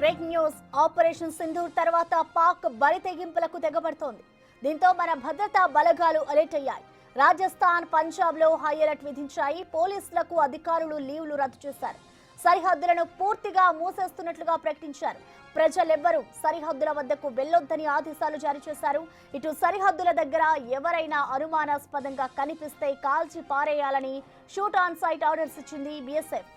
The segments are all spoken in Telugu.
Breaking news. ఆపరేషన్ సింధూర్ తర్వాత పాక్ బరితెగింపులకు తెగబడుతోంది. దీంతో మన భద్రతా బలగాలు అలర్ట్ అయ్యాయి. రాజస్థాన్, పంజాబ్ లో హై అలర్ట్ విధించాయి. పోలీసులకు అధికారులు లీవ్లు రద్దు చేశారు. సరిహద్దులను పూర్తిగా మూసేస్తున్నట్లుగా ప్రకటించారు. ప్రజలెవ్వరూ సరిహద్దుల వద్దకు వెళ్లొద్దని ఆదేశాలు జారీ చేశారు. ఇటు సరిహద్దుల దగ్గర ఎవరైనా అనుమానాస్పదంగా కనిపిస్తే కాల్చి పారేయాలని షూట్ ఆన్ సైట్ ఆర్డర్స్ ఇచ్చింది బీఎస్ఎఫ్.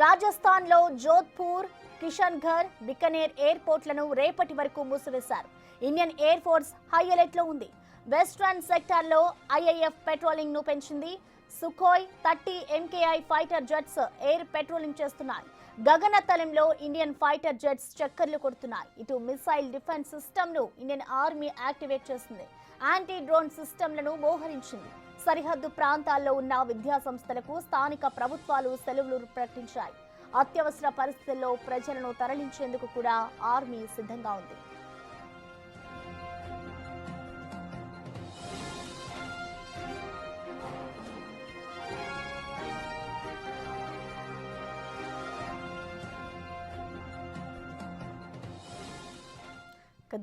రాజస్థాన్ లో జోధ్పూర్, కిషన్ఘర్, బికనేర్ ఎయిర్పోర్ట్లను రేపటి వరకు మూసివేశారు. Indian Air Force high alert లో ఉంది. వెస్ట్రన్ సెక్టార్ లో ఐఐఎఫ్ పెట్రోలింగ్ ను పెంచింది. Sukhoi 30 MKI fighter jets air patrolling చేస్తున్నాయి. గగనతలంలో ఇండియన్ ఫైటర్ జెట్స్ చక్కర్లు కొడుతున్నాయి. ఇటు మిసైల్ డిఫెన్స్ సిస్టమ్ ను ఇండియన్ ఆర్మీ యాక్టివేట్ చేసింది. యాంటీ డ్రోన్ సిస్టమ్లను మోహరించింది. సరిహద్దు ప్రాంతాల్లో ఉన్న విద్యా సంస్థలకు స్థానిక ప్రభుత్వాలు సెలవులు ప్రకటించాయి. అత్యవసర పరిస్థితుల్లో ప్రజలను తరలించేందుకు కూడా ఆర్మీ సిద్ధంగా ఉంది.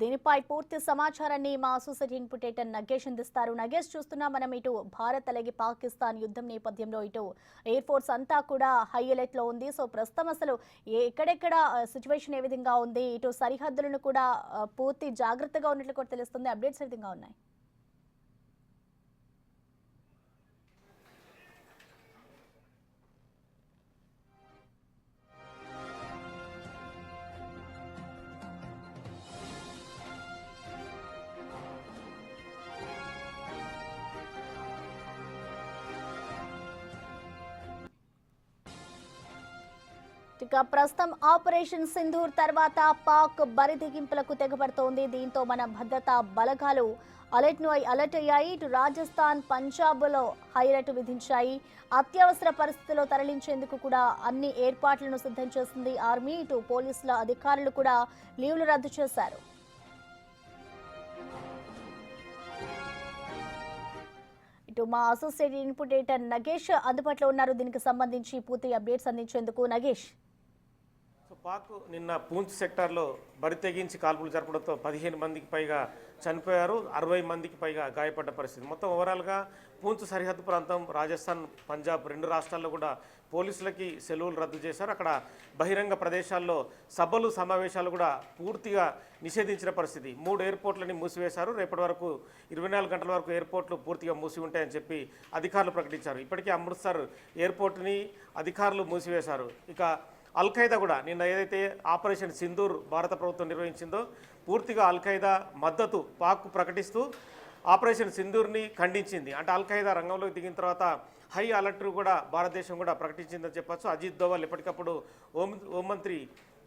దీనిపై పూర్తి సమాచారాన్ని మా అసోసియేట్ ఇన్పుటేటర్ నగేష్ అందిస్తారు. నగేష్, చూస్తున్నా మనం ఇటు భారత్ అలాగే పాకిస్తాన్ యుద్ధం నేపథ్యంలో ఇటు ఎయిర్ ఫోర్స్ అంతా కూడా హై అలర్ట్ లో ఉంది. సో ప్రస్తుతం అసలు ఎక్కడెక్కడ సిచ్యువేషన్ ఏ విధంగా ఉంది, ఇటు సరిహద్దులను కూడా పూర్తి జాగ్రత్తగా ఉన్నట్లు కూడా తెలుస్తుంది. అప్డేట్స్ ఏ విధంగా ఉన్నాయి? ఇక ప్రస్తుతం ఆపరేషన్ సింధూర్ తర్వాత పాక్ బరితెగింపులకు తెగబడుతోంది. దీంతో మన భద్రతా బలగాలు అలర్ట్ అయ్యాయి. ఇటు రాజస్థాన్, పంజాబ్ లో హై అలర్ట్ విధించాయి. అత్యవసర పరిస్థితుల్లో తరలించేందుకు కూడా అన్ని ఏర్పాట్లను సిద్ధం చేసింది ఆర్మీ. ఇటు పోలీసుల అధికారులు కూడా లీవ్లు రద్దు చేశారు. ఇటు మా అసోసియేట్ ఇన్పుటేటర్ నగేష్ అందుబాటులో ఉన్నారు. దీనికి సంబంధించి పూర్తి అప్డేట్స్ అందించేందుకు నగేష్. పాక్ నిన్న పూంచ్ సెక్టార్లో బరి తెగించి కాల్పులు జరపడంతో 15 మందికి పైగా చనిపోయారు, 60 మందికి పైగా గాయపడ్డ పరిస్థితి. మొత్తం ఓవరాల్గా పూంచ్ సరిహద్దు ప్రాంతం, రాజస్థాన్, పంజాబ్ 2 రాష్ట్రాల్లో కూడా పోలీసులకి సెలవులు రద్దు చేశారు. అక్కడ బహిరంగ ప్రదేశాల్లో సభలు, సమావేశాలు కూడా పూర్తిగా నిషేధించిన పరిస్థితి. 3 ఎయిర్పోర్ట్లని మూసివేశారు. రేపటి వరకు 24 గంటల వరకు ఎయిర్పోర్ట్లు పూర్తిగా మూసి ఉంటాయని చెప్పి అధికారులు ప్రకటించారు. ఇప్పటికే అమృత్సర్ ఎయిర్పోర్ట్ని అధికారులు మూసివేశారు. ఇక అల్-ఖైదా కూడా నిన్న ఏదైతే ఆపరేషన్ సింధూర్ భారత ప్రభుత్వం నిర్వహించిందో పూర్తిగా అల్-ఖైదా మద్దతు పాక్ ప్రకటిస్తూ ఆపరేషన్ సింధూర్ని ఖండించింది. అంటే అల్-ఖైదా రంగంలోకి దిగిన తర్వాత హై అలర్ట్ కూడా భారతదేశం కూడా ప్రకటించిందని చెప్పొచ్చు. అజిత్ దోవల్ ఎప్పటికప్పుడు హోంమంత్రి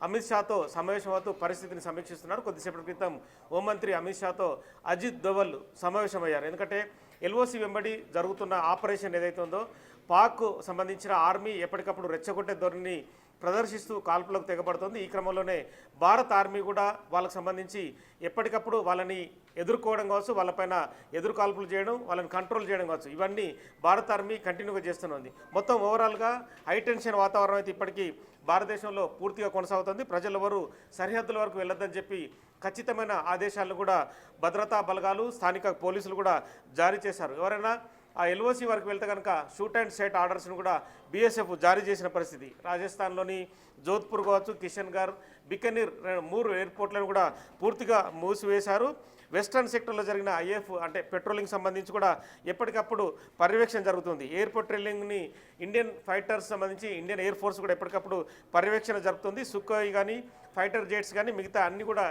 అమిత్ షాతో సమావేశం అవుతూ పరిస్థితిని సమీక్షిస్తున్నారు. కొద్దిసేపటి క్రితం హోంమంత్రి అమిత్ షాతో అజిత్ దోవల్ సమావేశమయ్యారు. ఎందుకంటే ఎల్ఓసి వెంబడి జరుగుతున్న ఆపరేషన్ ఏదైతే ఉందో పాక్ సంబంధించిన ఆర్మీ ఎప్పటికప్పుడు రెచ్చగొట్టే ధోరణిని ప్రదర్శిస్తూ కాల్పులకు తెగబడుతోంది. ఈ క్రమంలోనే భారత ఆర్మీ కూడా వాళ్ళకు సంబంధించి ఎప్పటికప్పుడు వాళ్ళని ఎదుర్కోవడం కావచ్చు, వాళ్ళపైన ఎదురు కాల్పులు చేయడం, వాళ్ళని కంట్రోల్ చేయడం కావచ్చు, ఇవన్నీ భారత ఆర్మీ కంటిన్యూగా చేస్తున్నది. మొత్తం ఓవరాల్గా హైటెన్షన్ వాతావరణం అయితే ఇప్పటికీ భారతదేశంలో పూర్తిగా కొనసాగుతుంది. ప్రజలెవరూ సరిహద్దుల వరకు వెళ్ళొద్దని చెప్పి ఖచ్చితమైన ఆదేశాలను కూడా భద్రతా బలగాలు, స్థానిక పోలీసులు కూడా జారీ చేశారు. ఎవరైనా ఆ ఎల్ఓసి వరకు వెళ్తే కనుక షూట్ అండ్ సైట్ ఆర్డర్స్ను కూడా బీఎస్ఎఫ్ జారీ చేసిన పరిస్థితి. రాజస్థాన్లోని జోధ్పూర్ కావచ్చు, కిషన్ఘర్, బికనీర్ 3 ఎయిర్పోర్ట్లను కూడా పూర్తిగా మూసివేశారు. వెస్టర్న్ సెక్టర్లో జరిగిన ఐఎఫ్ అంటే పెట్రోలింగ్ సంబంధించి కూడా ఎప్పటికప్పుడు పర్యవేక్షణ జరుగుతుంది. ఎయిర్ పెట్రోలింగ్ని ఇండియన్ ఫైటర్స్ సంబంధించి ఇండియన్ ఎయిర్ ఫోర్స్ కూడా ఎప్పటికప్పుడు పర్యవేక్షణ జరుపుతుంది. సుఖోయ్ కానీ, ఫైటర్ జెట్స్ కానీ మిగతా అన్ని కూడా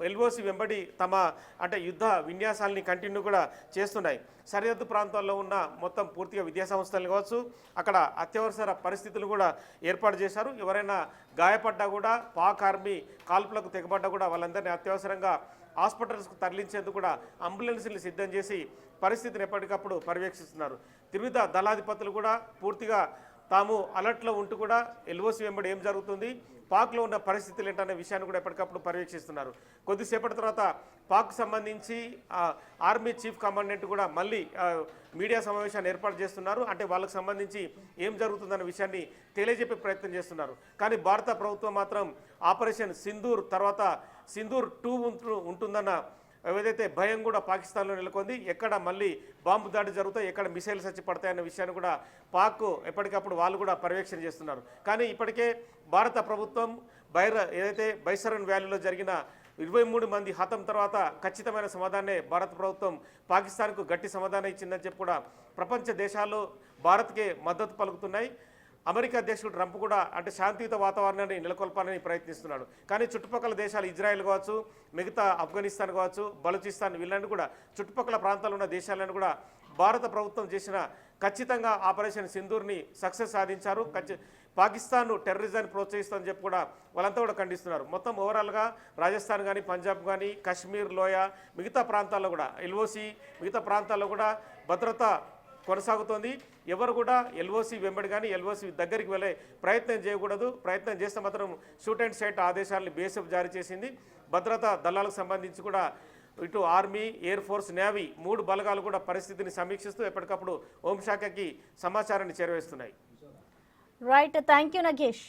ఎల్ఓసి వెంబడి తమ అంటే యుద్ధ విన్యాసాలని కంటిన్యూ కూడా చేస్తున్నాయి. సరిహద్దు ప్రాంతాల్లో ఉన్న మొత్తం పూర్తిగా విద్యాసంస్థలు కావచ్చు, అక్కడ అత్యవసర పరిస్థితులు కూడా ఏర్పాటు చేశారు. ఎవరైనా గాయపడ్డా కూడా పాక్ ఆర్మీ కాల్పులకు తెగబడ్డా కూడా వాళ్ళందరినీ అత్యవసరంగా హాస్పిటల్స్కు తరలించేందుకు కూడా అంబులెన్స్ని సిద్ధం చేసి పరిస్థితిని ఎప్పటికప్పుడు పర్యవేక్షిస్తున్నారు. త్రివిధ దళాధిపతులు కూడా పూర్తిగా తాము అలర్ట్లో ఉంటూ కూడా ఎల్ఓసి వెంబడి ఏం జరుగుతుంది, పాక్లో ఉన్న పరిస్థితులు ఏంటనే విషయాన్ని కూడా ఎప్పటికప్పుడు పర్యవేక్షిస్తున్నారు. కొద్దిసేపటి తర్వాత పాక్ సంబంధించి ఆర్మీ చీఫ్ కమాండెంట్ కూడా మళ్ళీ మీడియా సమావేశాన్ని ఏర్పాటు చేస్తున్నారు. అంటే వాళ్ళకు సంబంధించి ఏం జరుగుతుందన్న విషయాన్ని తెలియజెప్పే ప్రయత్నం చేస్తున్నారు. కానీ భారత ప్రభుత్వం మాత్రం ఆపరేషన్ సింధూర్ తర్వాత సింధూర్ 2 ఉంటుందన్న ఏదైతే భయం కూడా పాకిస్తాన్లో నెలకొంది. ఎక్కడ మళ్ళీ బాంబు దాడి జరుగుతాయి, ఎక్కడ మిసైల్స్ వచ్చి పడతాయన్న విషయాన్ని కూడా పాక్ ఎప్పటికప్పుడు వాళ్ళు కూడా పర్యవేక్షణ చేస్తున్నారు. కానీ ఇప్పటికే భారత ప్రభుత్వం ఏదైతే బైసరన్ వ్యాలీలో జరిగిన 23 మంది హతం తర్వాత ఖచ్చితమైన సమాధానాన్ని భారత ప్రభుత్వం పాకిస్తాన్కు గట్టి సమాధానం ఇచ్చిందని చెప్పి కూడా ప్రపంచ దేశాల్లో భారత్కే మద్దతు పలుకుతున్నాయి. అమెరికా అధ్యక్షుడు ట్రంప్ కూడా అంటే శాంతియుత వాతావరణాన్ని నెలకొల్పాలని ప్రయత్నిస్తున్నాడు. కానీ చుట్టుపక్కల దేశాలు ఇజ్రాయెల్ కావచ్చు, మిగతా ఆఫ్ఘనిస్తాన్ కావచ్చు, బలూచిస్తాన్ వీళ్ళని కూడా చుట్టుపక్కల ప్రాంతాల్లో ఉన్న దేశాలను కూడా భారత ప్రభుత్వం చేసిన ఖచ్చితంగా ఆపరేషన్ సింధూర్ని సక్సెస్ సాధించారు. పాకిస్తాన్ టెర్రరిజాన్ని ప్రోత్సహిస్తుందని చెప్పి కూడా వాళ్ళంతా కూడా ఖండిస్తున్నారు. మొత్తం ఓవరాల్గా రాజస్థాన్ కానీ, పంజాబ్ కానీ, కాశ్మీర్ లోయ మిగతా ప్రాంతాల్లో కూడా ఎల్ఓసి మిగతా ప్రాంతాల్లో కూడా భద్రత కొనసాగుతోంది. ఎవరు కూడా ఎల్ఓసి వెంబడి కానీ ఎల్ఓసి దగ్గరికి వెళ్ళే ప్రయత్నం చేయకూడదు. ప్రయత్నం చేస్తే మాత్రం షూట్ అండ్ సైట్ ఆదేశాలను బీఎస్ఎఫ్ జారీ చేసింది. భద్రతా దళాలకు సంబంధించి కూడా ఇటు ఆర్మీ, ఎయిర్ ఫోర్స్, నేవీ 3 బలగాలు కూడా పరిస్థితిని సమీక్షిస్తూ ఎప్పటికప్పుడు హోంశాఖకి సమాచారాన్ని చేరవేస్తున్నాయి. Right, thank you Nagesh.